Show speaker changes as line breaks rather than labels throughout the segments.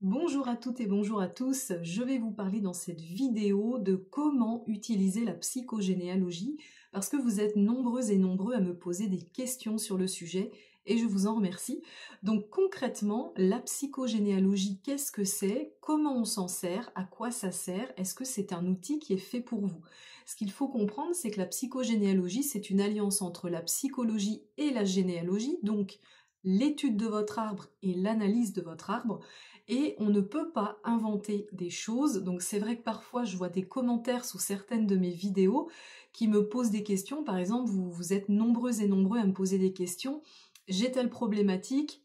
Bonjour à toutes et bonjour à tous, je vais vous parler dans cette vidéo de comment utiliser la psychogénéalogie parce que vous êtes nombreux et nombreux à me poser des questions sur le sujet et je vous en remercie. Donc concrètement, la psychogénéalogie, qu'est-ce que c'est? Comment on s'en sert? À quoi ça sert? Est-ce que c'est un outil qui est fait pour vous? Ce qu'il faut comprendre, c'est que la psychogénéalogie, c'est une alliance entre la psychologie et la généalogie, donc l'étude de votre arbre et l'analyse de votre arbre. Et on ne peut pas inventer des choses, donc c'est vrai que parfois je vois des commentaires sous certaines de mes vidéos qui me posent des questions, par exemple vous êtes nombreux et nombreux à me poser des questions, j'ai telle problématique,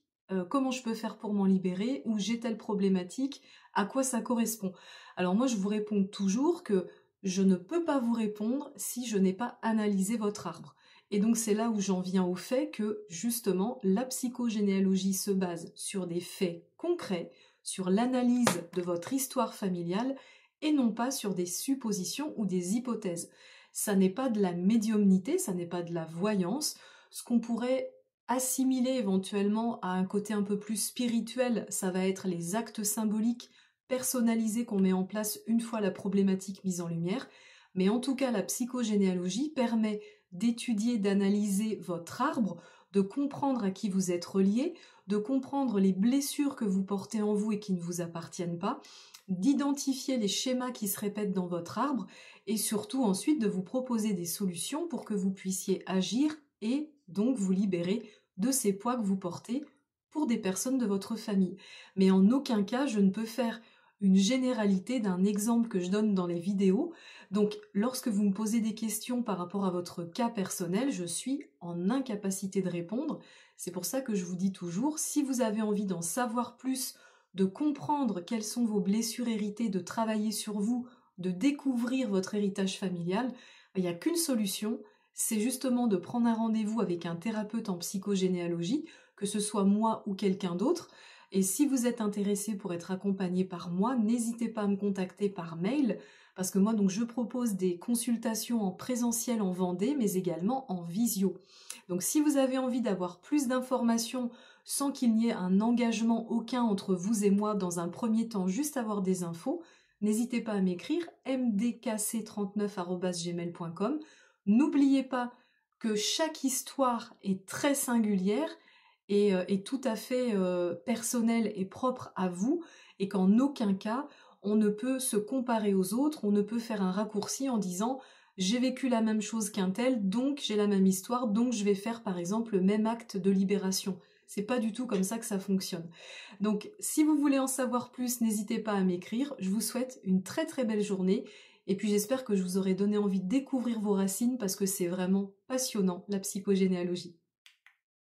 comment je peux faire pour m'en libérer, ou j'ai telle problématique, à quoi ça correspond? Alors moi je vous réponds toujours que je ne peux pas vous répondre si je n'ai pas analysé votre arbre. Et donc c'est là où j'en viens au fait que justement la psychogénéalogie se base sur des faits concrets, sur l'analyse de votre histoire familiale et non pas sur des suppositions ou des hypothèses. Ça n'est pas de la médiumnité, ça n'est pas de la voyance. Ce qu'on pourrait assimiler éventuellement à un côté un peu plus spirituel, ça va être les actes symboliques personnalisés qu'on met en place une fois la problématique mise en lumière. Mais en tout cas, la psychogénéalogie permet d'étudier, d'analyser votre arbre, de comprendre à qui vous êtes relié, de comprendre les blessures que vous portez en vous et qui ne vous appartiennent pas, d'identifier les schémas qui se répètent dans votre arbre et surtout ensuite de vous proposer des solutions pour que vous puissiez agir et donc vous libérer de ces poids que vous portez pour des personnes de votre famille. Mais en aucun cas je ne peux faire une généralité d'un exemple que je donne dans les vidéos. Donc lorsque vous me posez des questions par rapport à votre cas personnel, je suis en incapacité de répondre. C'est pour ça que je vous dis toujours, si vous avez envie d'en savoir plus, de comprendre quelles sont vos blessures héritées, de travailler sur vous, de découvrir votre héritage familial, il n'y a qu'une solution, c'est justement de prendre un rendez-vous avec un thérapeute en psychogénéalogie, que ce soit moi ou quelqu'un d'autre. Et si vous êtes intéressé pour être accompagné par moi, n'hésitez pas à me contacter par mail, parce que moi donc je propose des consultations en présentiel en Vendée, mais également en visio. Donc si vous avez envie d'avoir plus d'informations sans qu'il n'y ait un engagement aucun entre vous et moi dans un premier temps, juste avoir des infos, n'hésitez pas à m'écrire mdkc39@gmail.com. N'oubliez pas que chaque histoire est très singulière et tout à fait personnel et propre à vous, et qu'en aucun cas on ne peut se comparer aux autres, on ne peut faire un raccourci en disant j'ai vécu la même chose qu'un tel, donc j'ai la même histoire, donc je vais faire par exemple le même acte de libération. C'est pas du tout comme ça que ça fonctionne. Donc si vous voulez en savoir plus, n'hésitez pas à m'écrire. Je vous souhaite une très très belle journée et puis j'espère que je vous aurai donné envie de découvrir vos racines parce que c'est vraiment passionnant la psychogénéalogie.